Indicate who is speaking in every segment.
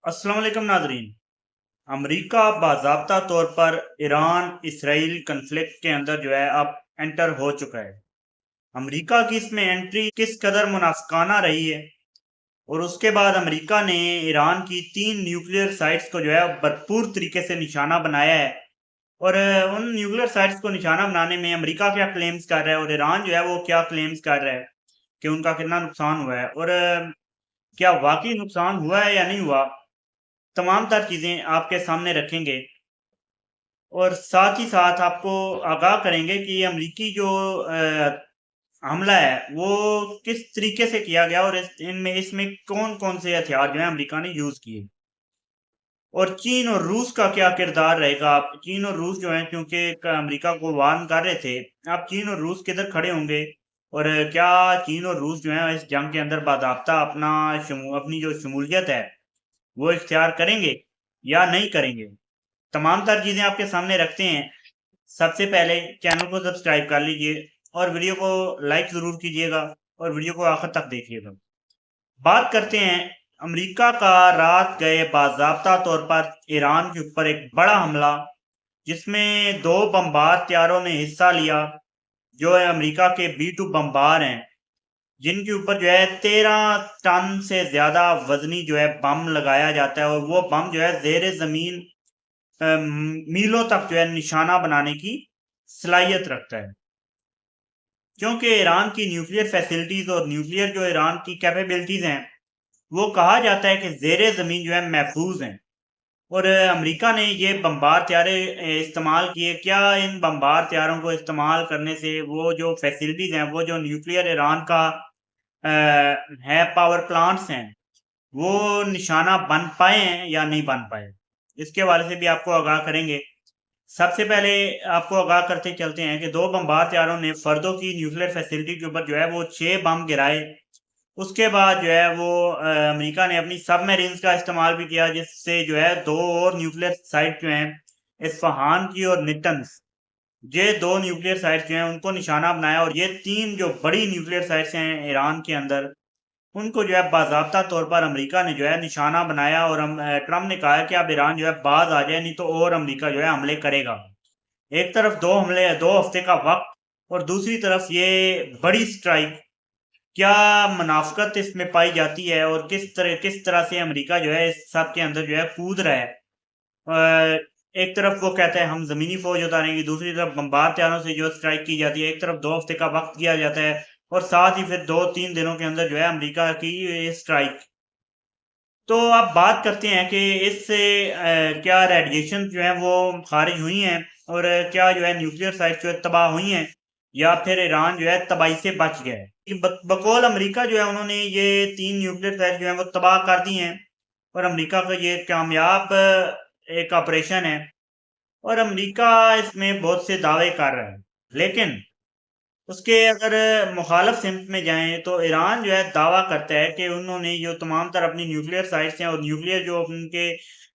Speaker 1: अस्सलाम वालेकुम नाजरीन। अमेरिका बाज़ाब्ता तौर पर ईरान इसराइल कन्फ्लिक्ट के अंदर जो है अब एंटर हो चुका है। अमेरिका की इसमें एंट्री किस कदर मुनाफिकाना रही है और उसके बाद अमेरिका ने ईरान की 3 न्यूक्लियर साइट्स को जो है भरपूर तरीके से निशाना बनाया है। और उन न्यूक्लियर साइट्स को निशाना बनाने में अमेरिका क्या क्लेम्स कर रहा है और ईरान जो है वो क्या क्लेम्स कर रहा है कि उनका कितना नुकसान हुआ है और क्या वाकई नुकसान हुआ है या नहीं हुआ, तमाम तर चीज़ें आपके सामने रखेंगे और साथ ही साथ आपको आगाह करेंगे कि अमरीकी जो हमला है वो किस तरीके से किया गया और इनमें इसमें कौन कौन से हथियार जो है अमेरिका ने यूज किए और चीन और रूस का क्या किरदार रहेगा। आप चीन और रूस जो है क्योंकि अमेरिका को वार्न कर रहे थे, आप चीन और रूस किधर खड़े होंगे और क्या चीन और रूस जो है इस जंग के अंदर बाकायदा अपनी जो शमूलियत है वो इख्तियार करेंगे या नहीं करेंगे, तमाम तर चीजें आपके सामने रखते हैं। सबसे पहले चैनल को सब्सक्राइब कर लीजिए और वीडियो को लाइक जरूर कीजिएगा और वीडियो को आखिर तक देखिएगा। बात करते हैं अमेरिका का रात गए बाज़ाब्ता तौर पर ईरान के ऊपर एक बड़ा हमला, जिसमें 2 बमबार तैयारों ने हिस्सा लिया जो है अमेरिका के B-2 बमबार हैं, जिनके ऊपर जो है 13 टन से ज्यादा वजनी जो है बम लगाया जाता है और वो बम जो है जेर जमीन मीलों तक जो है निशाना बनाने की सलाहियत रखता है। क्योंकि ईरान की न्यूक्लियर फैसिलिटीज और न्यूक्लियर जो ईरान की कैपेबिलिटीज हैं वो कहा जाता है कि जेर जमीन जो है महफूज हैं और अमेरिका ने ये बमबार त्यारे इस्तेमाल किए। क्या इन बमबार त्यारों को इस्तेमाल करने से वो जो फैसिलिटीज हैं, वो जो न्यूक्लियर ईरान का है पावर प्लांट्स हैं, वो निशाना बन पाए हैं या नहीं बन पाए, इसके बारे से भी आपको आगाह करेंगे। सबसे पहले आपको आगाह करते चलते हैं कि 2 बमबार तैयारों ने फर्दों की न्यूक्लियर फैसिलिटी के ऊपर जो है वो 6 बम गिराए। उसके बाद जो है वो अमेरिका ने अपनी सबमरीन्स का इस्तेमाल भी किया, जिससे जो है 2 और न्यूक्लियर साइट जो हैं इस्फहान की और निटन्स, ये 2 न्यूक्लियर साइट्स जो हैं उनको निशाना बनाया और ये 3 जो बड़ी न्यूक्लियर साइट्स हैं ईरान के अंदर, उनको जो है बाज़ाब्ता तौर पर अमेरिका ने जो है निशाना बनाया और हम ट्रम्प ने कहा है कि अब ईरान जो है बाज आ जाए, नहीं तो और अमेरिका जो है हमले करेगा। एक तरफ 2 हमले, 2 हफ्ते का वक्त और दूसरी तरफ ये बड़ी स्ट्राइक। क्या मुनाफ़िकत इसमें पाई जाती है और किस तरह से अमेरिका जो है इस सब के अंदर जो है कूद रहा है। एक तरफ वो कहता है हम ज़मीनी फ़ौज उतारेंगे, दूसरी तरफ बमबार हथियारों से जो स्ट्राइक की जाती है। एक तरफ 2 हफ्ते का वक्त दिया जाता है और साथ ही फिर 2-3 दिनों के अंदर जो है अमेरिका की ये स्ट्राइक। तो अब बात करते हैं कि इससे क्या रेडिएशन जो है वो खारिज हुई हैं और क्या जो है न्यूक्लियर साइट जो है तबाह हुई हैं या फिर ईरान जो है तबाही से बच गया है। बकौल अमेरिका जो है उन्होंने ये 3 न्यूक्लियर साइट जो है वो तबाह कर दी हैं और अमेरिका का ये कामयाब एक ऑपरेशन है और अमेरिका इसमें बहुत से दावे कर रहा है। लेकिन उसके अगर मुखालफ सिमत में जाएं तो ईरान जो है दावा करता है कि उन्होंने जो तमाम तर अपनी न्यूक्लियर साइट्स हैं और न्यूक्लियर जो उनके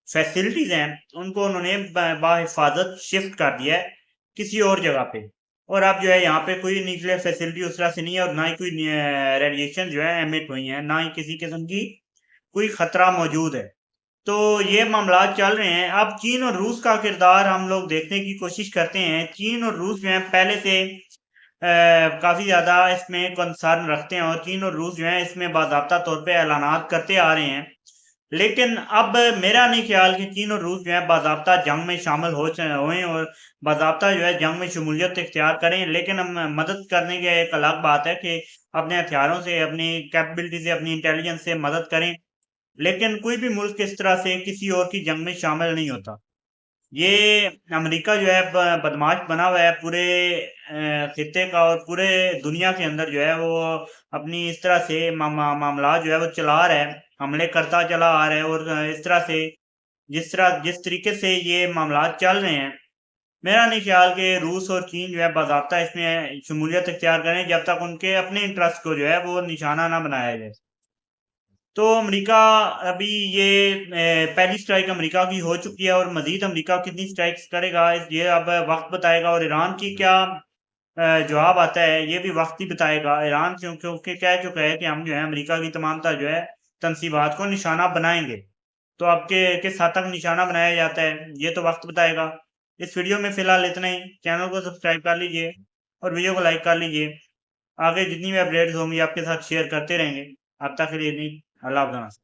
Speaker 1: फैसिलिटीज हैं उनको उन्होंने बाहिफाजत शिफ्ट कर दिया है किसी और जगह पे। और अब जो है यहाँ पे कोई न्यूक्लियर फैसिलिटी उस तरह से नहीं है और ना ही कोई रेडिएशन जो है एमिट हुई है, ना ही किसी किस्म की कोई खतरा मौजूद है। तो ये मामला चल रहे हैं। अब चीन और रूस का किरदार हम लोग देखने की कोशिश करते हैं। चीन और रूस जो है पहले से काफ़ी ज़्यादा इसमें कंसर्न रखते हैं और चीन और रूस जो है इसमें बाज़ाब्ता तौर पे ऐलानात करते आ रहे हैं। लेकिन अब मेरा नहीं ख्याल कि चीन और रूस जो है बाज़ाब्ता जंग में शामिल होएं और बाज़ाब्ता जो है जंग में शमूलियत इख्तियार करें। लेकिन हम मदद करने की एक अलग बात है कि अपने हथियारों से, अपनी कैपेबिलिटी से, अपनी इंटेलिजेंस से मदद करें। लेकिन कोई भी मुल्क इस तरह से किसी और की जंग में शामिल नहीं होता। ये अमेरिका जो है बदमाश बना हुआ है पूरे खित्ते का और पूरे दुनिया के अंदर जो है वो अपनी इस तरह से मामला जो है वो चला रहा है, हमले करता चला आ रहा है और इस तरह से जिस तरीके से ये मामला चल रहे हैं, मेरा नहीं ख्याल कि रूस और चीन जो है बाज़ाब्ता इसमें शमूलियत इख्तियार करें जब तक उनके अपने इंटरेस्ट को जो है वो निशाना ना बनाया जाए। तो अमेरिका अभी ये पहली स्ट्राइक अमेरिका की हो चुकी है और मजीद अमेरिका कितनी स्ट्राइक्स करेगा ये अब वक्त बताएगा और ईरान की क्या जवाब आता है ये भी वक्त ही बताएगा। ईरान क्योंकि कह चुका है कि हम जो है अमेरिका की तमाम जो है तनसीबात को निशाना बनाएंगे। तो आपके किस हद तक निशाना बनाया जाता है, ये तो वक्त बताएगा। इस वीडियो में फिलहाल इतना ही। चैनल को सब्सक्राइब कर लीजिए और वीडियो को लाइक कर लीजिए। आगे जितनी भी अपडेट्स होंगी आपके साथ शेयर करते रहेंगे। अब तक के लिए नहीं, अल्लाह हाफ़िज़।